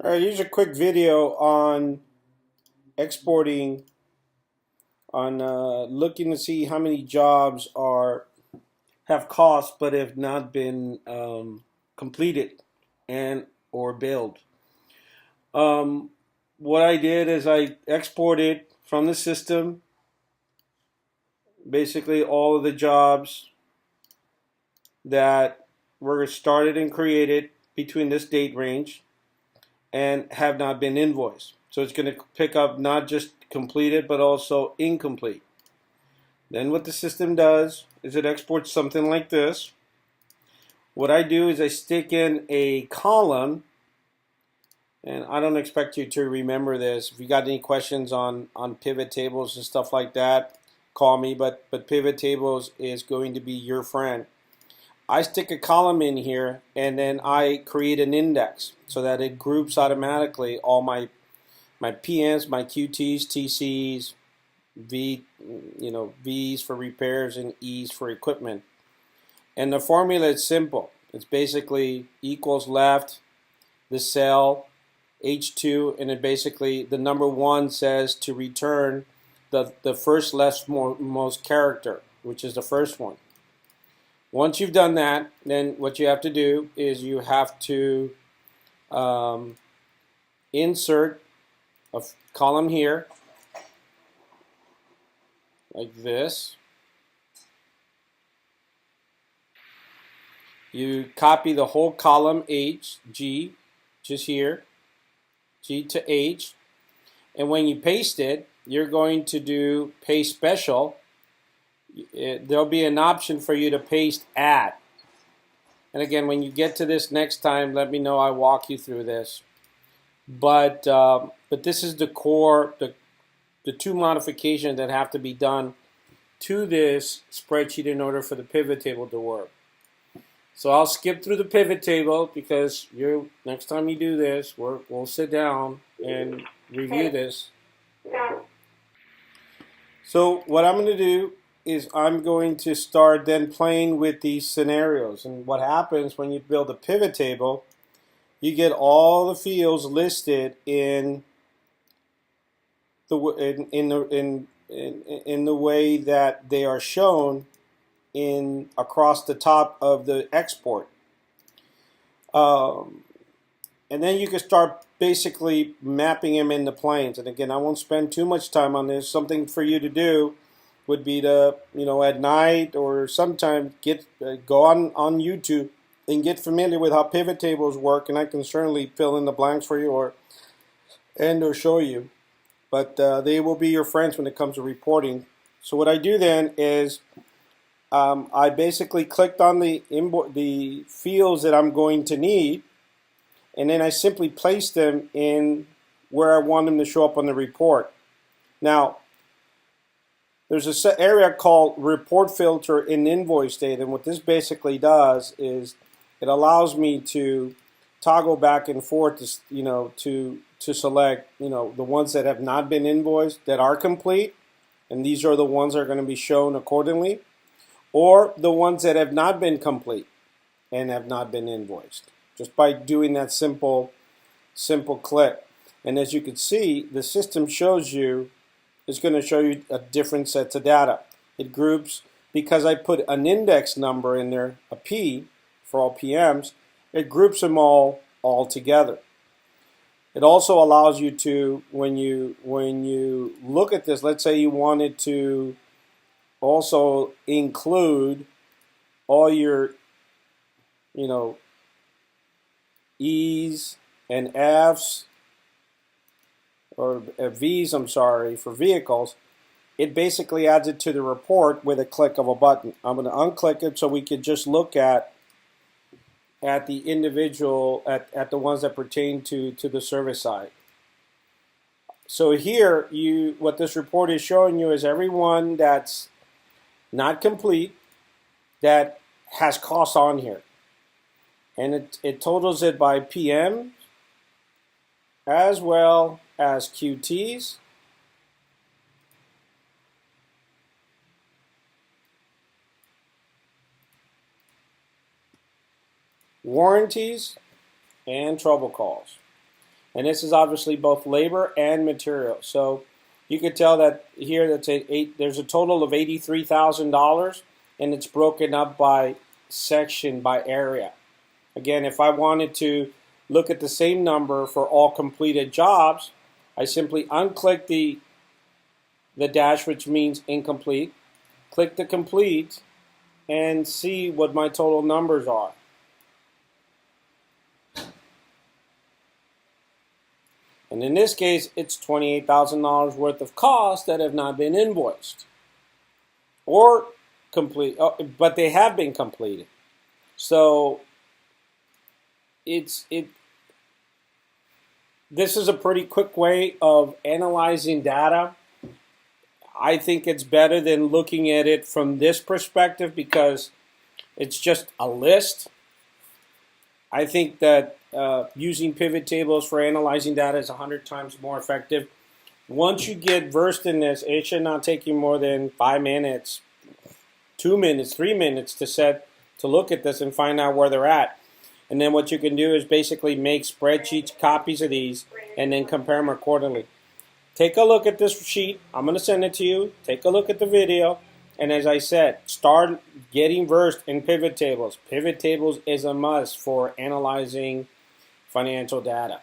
All right, here's a quick video on exporting, on looking to see how many jobs have cost but have not been completed and or billed. Um, what I did is I exported from the system basically all of the jobs that were started and created between this date range and have not been invoiced. So it's going to pick up not just completed but also incomplete. Then what the system does is it exports something like this. What I do is I stick in a column, and I don't expect you to remember this. If you got any questions on pivot tables and stuff like that, call me, but pivot tables is going to be your friend. I stick a column in here and then I create an index so that it groups automatically all my PMs, my QTs, TCs, V's for repairs and E's for equipment. And the formula is simple. It's basically equals left, the cell, H2, and it basically, the number 1 says to return the first leftmost character, which is the first one. Once you've done that, then what you have to do is you have to insert a column here, like this. You copy the whole column H, G, just here, G to H, and when you paste it, you're going to do paste special. There'll be an option for you to paste at. And again, when you get to this next time, let me know. I walk you through this. But this is the core, the two modifications that have to be done to this spreadsheet in order for the pivot table to work. So I'll skip through the pivot table because next time you do this, we'll sit down and review this. So what I'm going to do is I'm going to start then playing with these scenarios. And what happens when you build a pivot table, you get all the fields listed in the in the way that they are shown across the top of the export. And then you can start basically mapping them into planes. And again, I won't spend too much time on this. Something for you to do would be to, at night or sometime go on YouTube and get familiar with how pivot tables work. And I can certainly fill in the blanks for you or show you. But they will be your friends when it comes to reporting. So what I do then is I basically clicked on the fields that I'm going to need, and then I simply place them in where I want them to show up on the report. Now, there's a set area called report filter in invoice data, and what this basically does is it allows me to toggle back and forth to select the ones that have not been invoiced that are complete, and these are the ones that are going to be shown accordingly, or the ones that have not been complete and have not been invoiced, just by doing that simple click. And as you can see, the system is going to show you a different sets of data. It groups, because I put an index number in there, a P for all PMs, it groups them all together. It also allows you to, when you look at this, let's say you wanted to also include all your E's and F's, or V's, I'm sorry, for vehicles. It basically adds it to the report with a click of a button. I'm going to unclick it so we could just look at the individual, at the ones that pertain to the service side. So here, what this report is showing you is everyone that's not complete that has costs on here. And it totals it by PM as well as QTs, warranties, and trouble calls. And this is obviously both labor and material. So you could tell that here there's a total of $83,000, and it's broken up by section, by area. Again, if I wanted to look at the same number for all completed jobs, I simply unclick the dash, which means incomplete, click the complete, and see what my total numbers are. And in this case, it's $28,000 worth of costs that have not been invoiced or complete, but they have been completed. So this is a pretty quick way of analyzing data. I think it's better than looking at it from this perspective because it's just a list. I think that using pivot tables for analyzing data is 100 times more effective. Once you get versed in this, it should not take you more than 5 minutes, 2 minutes, 3 minutes to look at this and find out where they're at. And then what you can do is basically make spreadsheets, copies of these, and then compare them accordingly. Take a look at this sheet. I'm going to send it to you. Take a look at the video. And as I said, start getting versed in pivot tables. Pivot tables is a must for analyzing financial data.